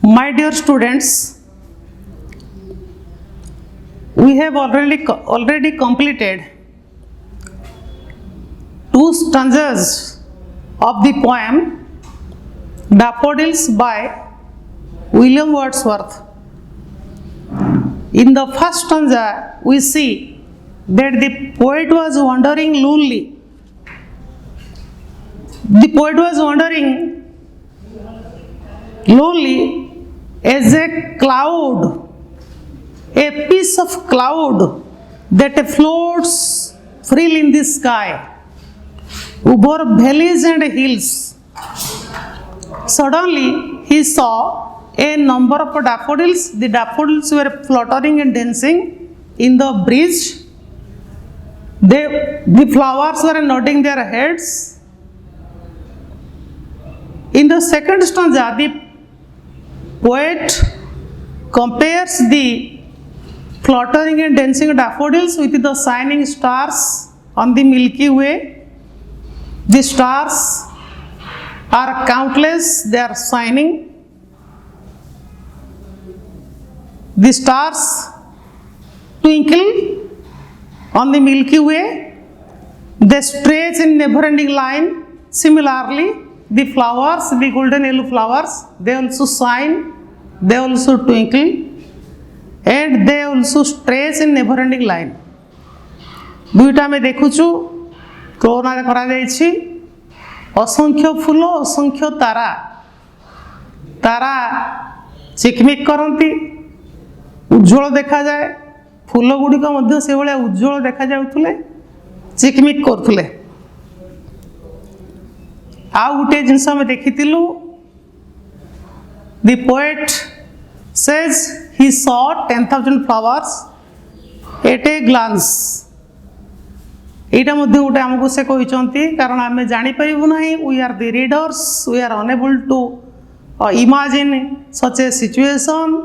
My dear students, we have already completed two stanzas of the poem Daffodils by William Wordsworth. In the first stanza, we see that the poet was wandering lonely. The poet was wandering lonely as a cloud, a piece of cloud that floats freely in the sky over valleys and hills. Suddenly, he saw a number of daffodils. The daffodils were fluttering and dancing in the breeze. The flowers were nodding their heads. In the second stanza, the poet compares the fluttering and dancing daffodils with the shining stars on the Milky Way. The stars are countless, they are shining. The stars twinkle on the Milky Way, they stretch in never-ending line. Similarly, the flowers, the golden yellow flowers, they also shine, they also twinkle, and they also stretch in never-ending line. दुईटा में देखुचु corona करा जाइछि असंख्य फूल असंख्य तारा तारा चिकमिक करती उज्जवल देखा जाए फूल गुड़िक मध्य से भाया उज्जवल देखा जाउथुले चिकमिक करथुले आउ गोटे जिनस आम देखिलु the poet says he saw 10,000 flowers at a glance एटा मध्य गोटे आमको से कहते कारण आम जापर ना we are the readers we are unable to imagine such a situation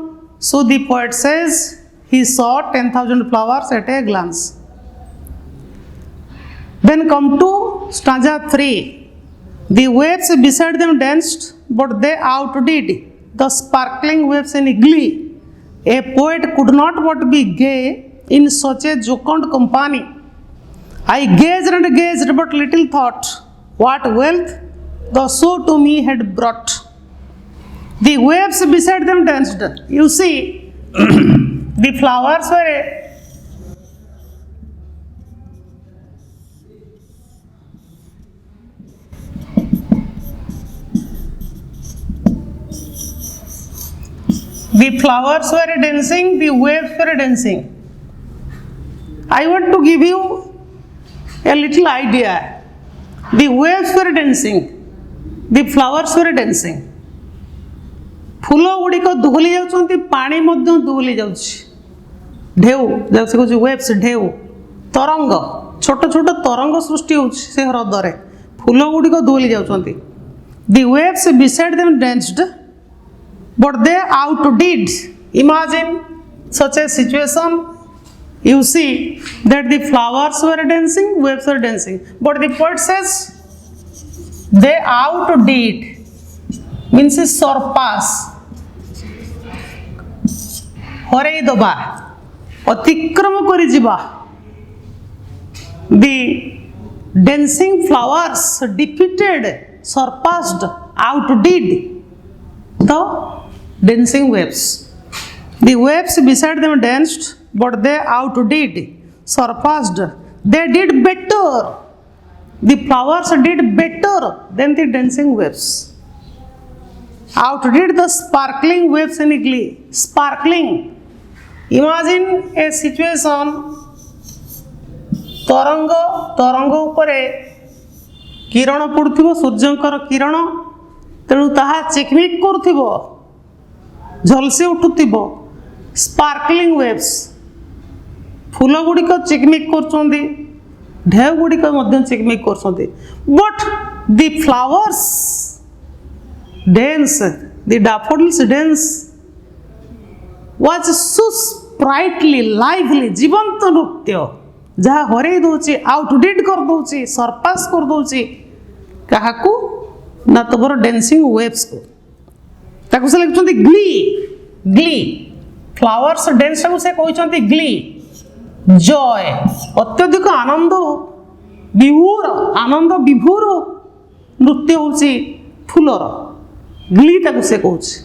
so the poet says he saw 10,000 flowers at a glance then come to stanza 3 The waves beside them danced, but they outdid the sparkling waves in glee. A poet could not but be gay in such a jocund company. I gazed and gazed, but little thought what wealth the show to me had brought. The waves beside them danced. You see, the flowers were the flowers were dancing, the waves were dancing. I want to give you a little idea. The waves were dancing, the flowers were dancing. फूल गुड़िक दुहली जाउछन्ति पानी मध्य दुहली जाउछि ढेउ जैसे कहूँ waves ढेउ तरंग छोट छोट तरंग सृष्टि होउछि से ह्रदरे फूल गुड़िक दुहली जाउछन्ति. The waves beside them danced, but they outdid. Imagine such a situation. You see that the flowers were dancing, waves were dancing, but the poet says they outdid, means surpass, हरई दबा, अतिक्रम करि जिबा. The dancing flowers defeated, surpassed, outdid the dancing waves. The waves beside them danced, but they outdid, surpassed. They did better. The flowers did better than the dancing waves. Outdid the sparkling waves in glee. Sparkling. Imagine a situation. तरंग उपरे किरण पड़ुथिबो सूर्यंकर किरण तेणु ताहा चिकमिक करुथिबो झलसी उठुथिबो. Sparkling waves फूल गुड़िक चिकमिक करछन्ति ढेउ गुड़िक मध्य चिकमिक करछन्ति. But the flowers dance the daffodils dance was so sprightly lively जीवंत नृत्य जहाँ हरई दौची आउटडिड कर दौची सरपास कर दौची काहाकू ना तुमर डांसिंग वेव्स को. ताको से लिखुछंती ग्ली ग्ली फ्लावर्स डांस को से कहउछंती ग्ली जॉय अत्यधिक आनंद विभोर आनंद विभोर नृत्य होची फूलर ग्ली ताको से कहउछ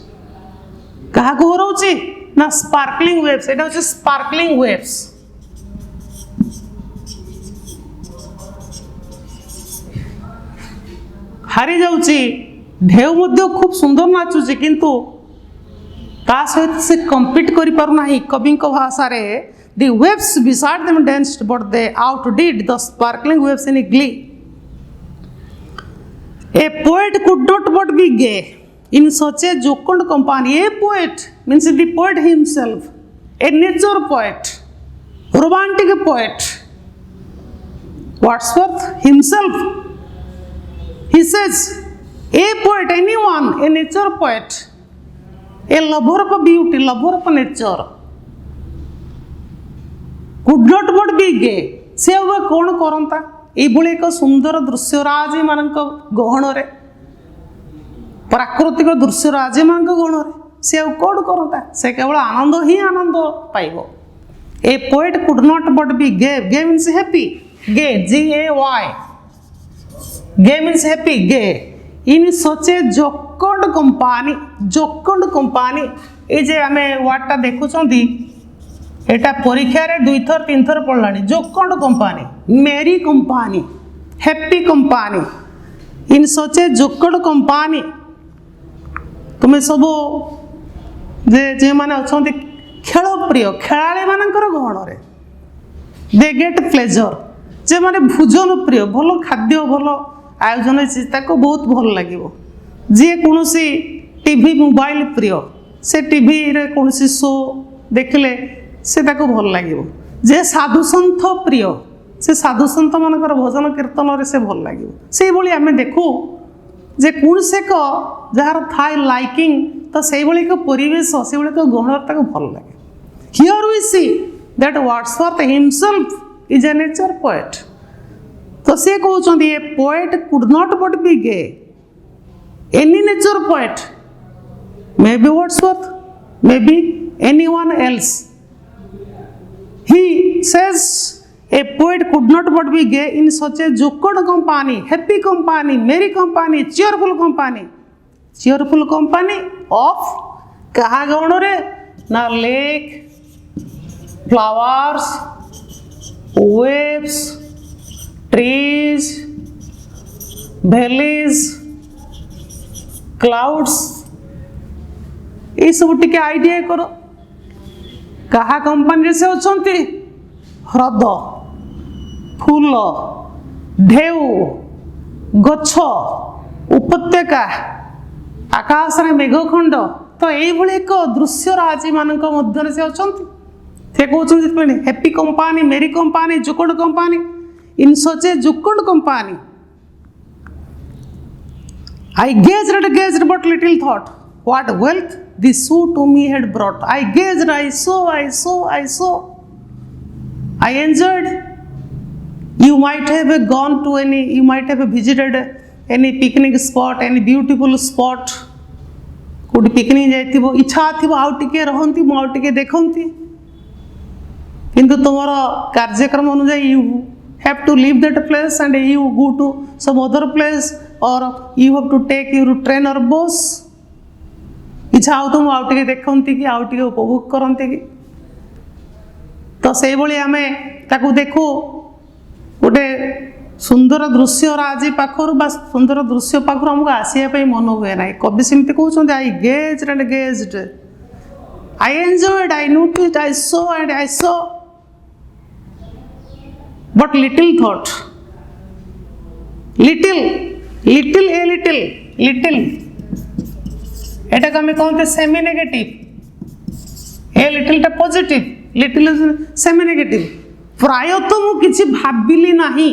कहा को होरउची ना स्पार्कलिंग वेव्स एटा होची स्पार्कलिंग वेव्स हारी जाउची ढेउ मध्य खूब सुंदर नाचुची किंतु ता सहित से कंपीट करि पारु नाही कवि भाषा रे the waves beside them danced but they outdid the sparkling waves in glee. A poet could not but be gay in such a jocund company. A poet means the poet himself, a nature poet, romantic poet. Wordsworth himself, he says, a poet, anyone, a nature poet, a lover of beauty, lover of nature, could not but be gay. से कौन करता ये एक सुंदर दृश्य राजे मान गहन प्राकृतिक दृश्य राजे मान गहन से कौन करता से केवल आनंद ही आनंद पाइब a poet could not but be gay gay means happy gay GAY gay means happy gay in such a jocund company ये जे आमे वार्डटा देखुछंती एटा परीक्षा रे 2 थर 3 थर पढ़लानी जोकंड कंपानी मेरी company happy company in such a jocund company तुमे सब जे जे माने अछंती खेल प्रिय खेलाड़ी मानकर गहन रे दे गेट प्लेजर जे माने भोजन प्रिय भलो खाद्य भलो आयोजन ताको बहुत भल लागिवो जे कोनोसी टीवी मोबाइल प्रिय से टीवी रे कोनोसी शो देखले से ताको भल लागिवो जे साधु संत प्रिय से साधु संत मानकर भजन कीर्तन रे से भल लागिवो से भली आमे देखू जे कोन से को जहार थाय लाइकिंग तो से भली को परिवेश से भली को गहन ताको भल लागे here we see that Wordsworth himself is a nature poet तो से कहउछंती a poet could not but be gay any nature poet may be Wordsworth may be anyone else he says a poet could not but be gay in such a jocund company happy company merry company cheerful company of kaha gaon re na lake flowers waves trees valleys clouds ये सब टिके idea करो कहा company से अछंती ह्रद फूल ढेउ गछ उपत्यका आकाश रे मेघखंड तो यही एक दृश्य राजी मान मध्य से अछंती से कहते हैप्पी कंपानी मेरी company जोकंड company in such a jocund company I gazed but little thought what wealth this shoe to me had brought. I gazed, I saw. I enjoyed. You might have gone to you might have visited any picnic spot, any beautiful spot. कोड picnic जाइथिबो इच्छा थिबो आउ टिके रहंती मो आउ टिके देखंती किंतु तमरो कार्यक्रम अनुसार you have to leave that place and you go to some other place or you have to take your train or bus. इच्छा हो तुम आउ टिके देखंती कि आउ टिके उपभोग करंती कि तो से भली आमे ताकू देखो गोटे सुंदर दृश्य राजी पाखर बा सुंदर दृश्य पाखर हमको आसिया पे मन हुए ना कवि सेमती कहउछन I gazed and gazed I enjoyed I noticed I saw and I saw but little thought little एटा कमे कहते सेमी नेगेटिव ए लिटिल टा पॉजिटिव लिटिल सेमी नेगेटिव प्रायतः मु किछि भाबिली नाही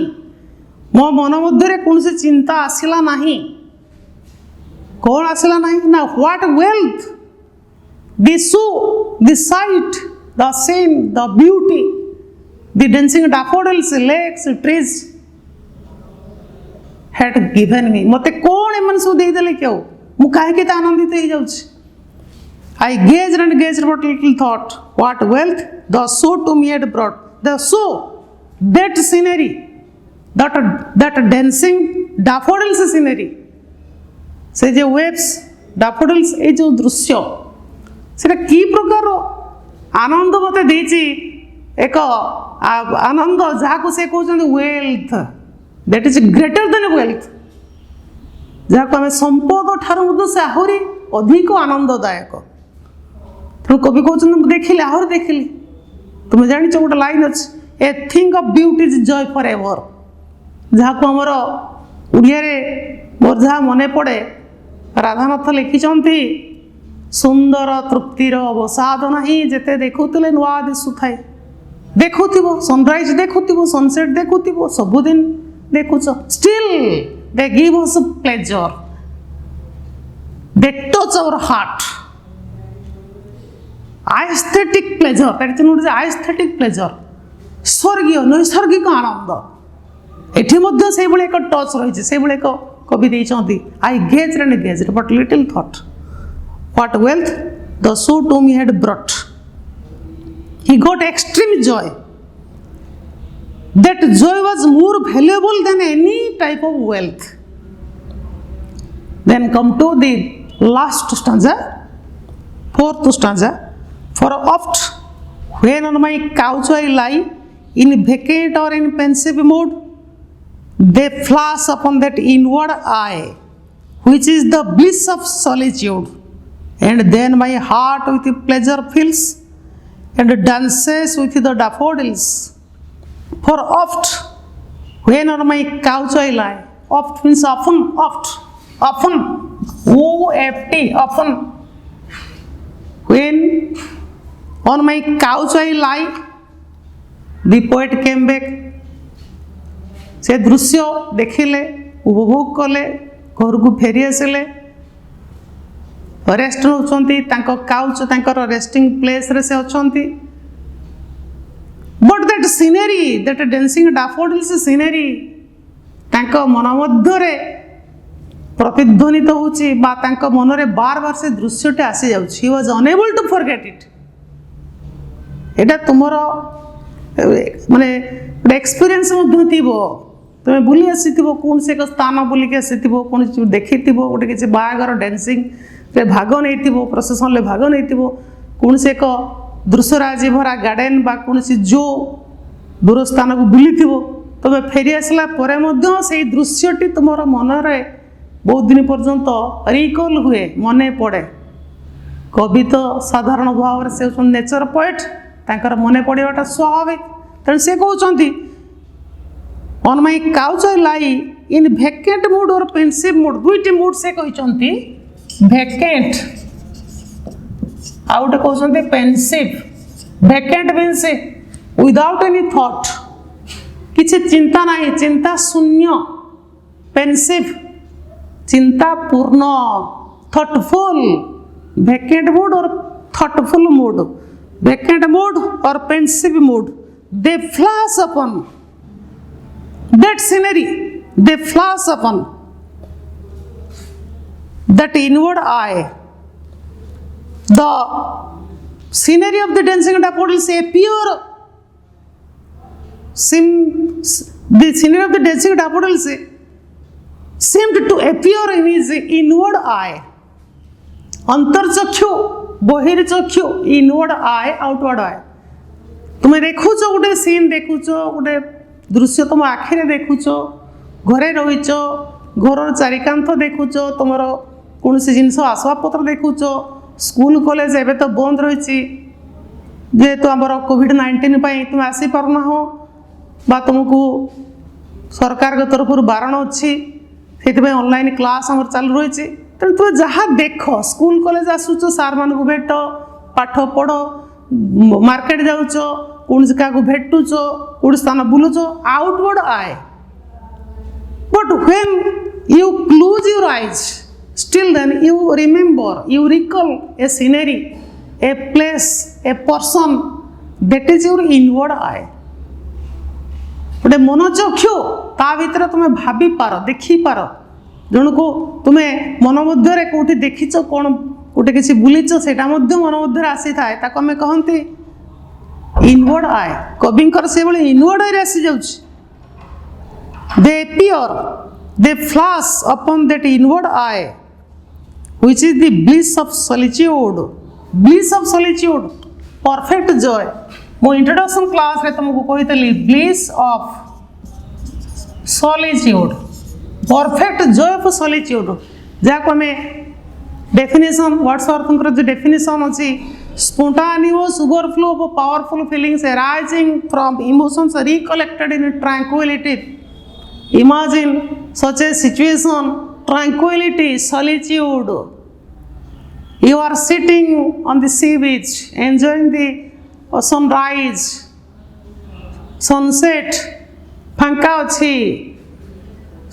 मो मन मध्य कौन से चिंता आसला नहीं कौन आसला नहीं ना what wealth the show the sight the scene the beauty the dancing daffodils lakes trees had given me मते कौन एमन सब दे देले क्यों मु काहे के आनंदित हो जाउछ I gazed and gazed but little thought, what wealth the show to me had brought. The show, that scenery, that dancing daffodils scenery, से जे waves daffodils ए जो दृश्य सेटा की प्रकार आनंद मते देछि एक आनंद जहाँ से कहते wealth that is greater than wealth जहाँ आम संपद ठार से आहरी अधिक आनंददायक तेणु कवि कहते देखिले आहरी देखिली तुम जान गोटे लाइन अच्छे a thing of beauty is Joy for ever जहाँ को आमर उड़िया मोर जहाँ मन पड़े राधानाथ लिखिंट सुंदर तृप्तिर अवसाद नहीं जेते देखुले नुआ दिशुए देखुव सनराइज देखुव सनसेट देखुव सबुदिन देखुच still they give us pleasure they touch our heart aesthetic pleasure that is aesthetic pleasure स्वर्गीय नैसर्गिक आनंद एठी मध्य से एक टच रही से एक कवि देइछंती I gaze and gaze but little thought what wealth the show to me had brought he got extreme joy. That joy was more valuable than any type of wealth. Then come to the last stanza, fourth stanza. For oft when on my couch I lie in vacant or in pensive mood, they flash upon that inward eye, which is the bliss of solitude, and then my heart with pleasure fills and dances with the daffodils. For oft when on my couch I lie, oft means often, often, O-F-T, often. When on my couch I lie, the poet came back. से दृश्य देखिले उपभोग कले घर को फेरी आसिले rest नौचंती तांको couch तांकर resting place रे से अछंती but that scenery that dancing daffodils scenery तांको मन मध्य रे प्रतिध्वनित होची बा तांको मन रे बार बार से दृश्यटे आसी जाउची he was unable to forget it एटा तुमरो माने एक्सपीरियंस मध्य थिबो तुम बुली आसीथिबो कोन से एक स्थान बुली के आसीथिबो कोन देखिथिबो गोटे किछि बागर डांसिंग रे भाग नहीं प्रोसेसन ले भाग नहीं कौन से एक दृश्यराजी भरा गार्डन बा कौन जो दूर स्थान को बुली तुम फेरी आसला से दृश्यटी तुम मन रे बहुत दिन पर्यंत रिकल हुए मन पड़े कवि तो साधारण भाव से नेचर पोएट तांकर मन पड़ाटा स्वाभाविक तेणु से कहते on my couch I lie in vacant mood और पेंसिव मूड दुईटी मूड से कहते vacant out कहते pensive vacant means without any thought किसी चिंता नहीं चिंता शून्य pensive चिंता पूर्ण thoughtful vacant mood or thoughtful mood vacant mood or pensive mood they flash upon that scenery they flash upon that inward eye. The scenery of the dancing daffodils appear. The scenery of the dancing daffodils seemed to appear in his inward eye. अंतर्चक्षु बहिर्चक्षु inward eye outward eye तुम्हें देखुच गोटे scene देखुच गोटे दृश्य तुम आखिरे देखुच घरे रहीच घर चारिकांथ देखुच तुम कौन सी जिनस आसबाबपत्र देखुच स्कूल कॉलेज एवं तो बंद रही जेहेतु आमर कोविड-19 तुम आसीपारना हो बा तुमको सरकार तरफ बारण अच्छी से ऑनलाइन क्लास आम चालू रही तेणु तुम जहाँ देख स्कूल कॉलेज आसुच सार मान भेट पाठ पढ़ मार्केट जाऊच कौन क्या भेटुच कौन स्थान बुलुच आउटवर्ड आए but when you close your eyes still then you remember you recall a scenery a place a person that is your inward eye गोटे मनोचक्षु ता भीतर तुम्हें भाभी पार देखी पार जन को तुम्हें मन मध्य कौटी देखीच कौन गोटे किसी बुलीच से मन मध्य आसी थाए ताको आमे कहंती इनवर्ड आई कविंकर से बळे इनवर्ड आई आसी जाउछ दे appear they flash upon that inward eye which is the bliss of solitude perfect joy मो इंट्रोडक्शन क्लास रे तुमको कहितली bliss of solitude perfect joy of solitude जाको हमें डेफिनेशन वर्ड्सवर्थ जो डेफिनेशन अच्छी spontaneous overflow of powerful feelings arising from emotions recollected in tranquility. Imagine such a situation, tranquility, solitude. You are sitting on the sea beach, enjoying the sunrise, sunset, फांका अच्छी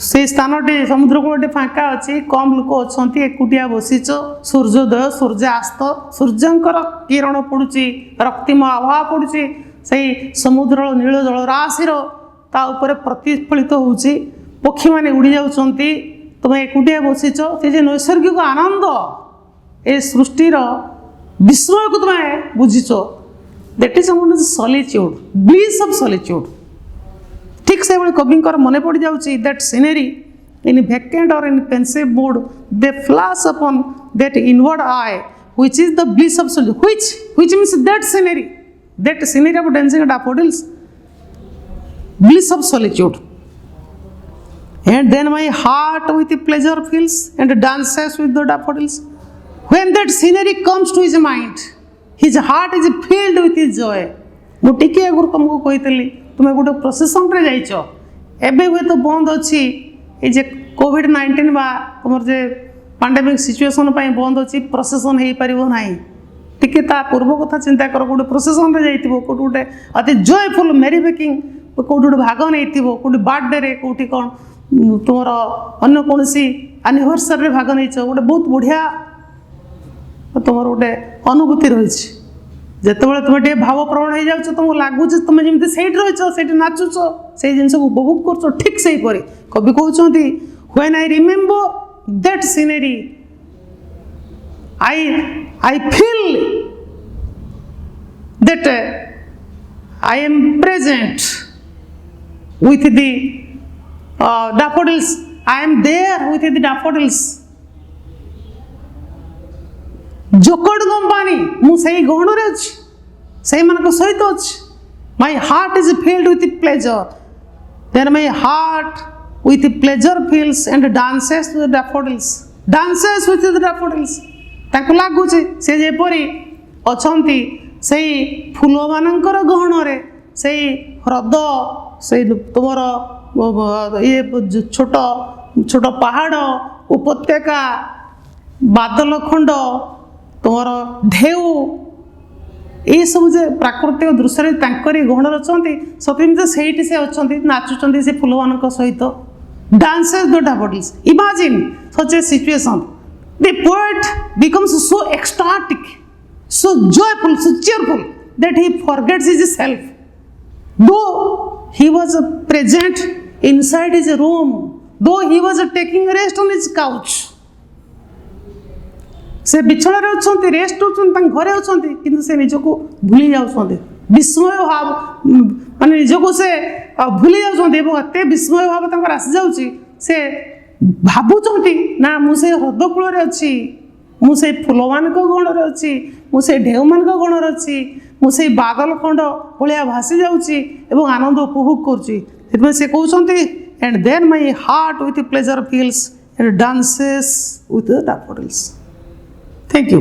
से स्थानटी समुद्रकूलटे फांका अच्छी कम लोक अच्छा एकुटिया बसीच सूर्योदय सूर्यास्त सूर्यंकर किरण पड़ुची रक्तिम आभा पड़ुची से समुद्र नील जलराशि ता ऊपर प्रतिफलित होउची पक्षी माने उड़ी जाउछंती तुम एकुटिया बसीच से जे नैसर्गिक आनंद ए सृष्टिर विस्मय को तुम बुझीच that is solitude bliss of solitude ठीक से कविंकर मन पड़ जाउची that scenery in vacant or in pensive mood they flash upon that inward eye which is the bliss of solitude which means that scenery of dancing daffodils bliss of solitude and then my heart with pleasure feels and dances with the daffodils when that scenery comes to his mind his heart is filled with his joy मु टिके अगर तुमको कहितली तुम गोटे प्रोसेसन रे जाइछ एबे हुए तो बंद अछि ए जे कोविड-19 बा तुमर जे पैंडेमिक सिचुएशन पई बंद अछि प्रोसेसन हेई परिबो नाही टिके ता पूर्व कथा चिंता कर गोटे प्रोसेसन रे जाइतिबो गोटे अति जॉयफुल मेरी मेकिंग कौटे भाग नहीं कौटे बर्थडे रे कौटी कौन तुम अन्य कौन एनिवर्सरी भाग नहीं गोटे बहुत बढ़िया तुम गोटे अनुभूति रही जिते तुम टे भाव प्रवण हो जाऊँ तुमको लगुच तुम जमी से रही नाचुच से जिन उपभोग कर ठीक से कवि कहते when I remember that scenery I feel that I am present with the daffodils. I am there with the daffodils. जोकड़ Gambani मु सही गहन रे अछि सही मन सहित अछि my heart is filled with pleasure then my heart with pleasure feels and dances with the daffodils ताको लागु छै से जे परी अछंती सही फूल मानकर गहन रे सही ह्रद से तुमर ये छोट छोट पहाड़ उपत्यका बादल खंड तुमर ढेउ ये सब जे प्राकृतिक दृश्य गहन रचंती सती से से अच्छा नाचुंट से फूल मान सहित dances the daffodils imagine such a situation the poet becomes so ecstatic so joyful so cheerful that he forgets his self though he was present inside his room though he was taking rest on his couch से बिछड़ा रे अछंती rest होछन तन घरे अछंती किंतु से निजको भूली जाउछंती विस्मय भाव माने निजको से भूली जाउछंती एवं एते विस्मय भाव तंकर आसी जाउची से भाबुछंती ना मु से हृदय कूल रे अछि मु से फूलमान को गण रे अछि मु से ढेउमान को गण रे अछि मु से बादल खंड भलिया भासी जाउची एवं आनंद उपभोग करची एतमे से कहउछंती and then my heart with pleasure fills and dances with the daffodils thank you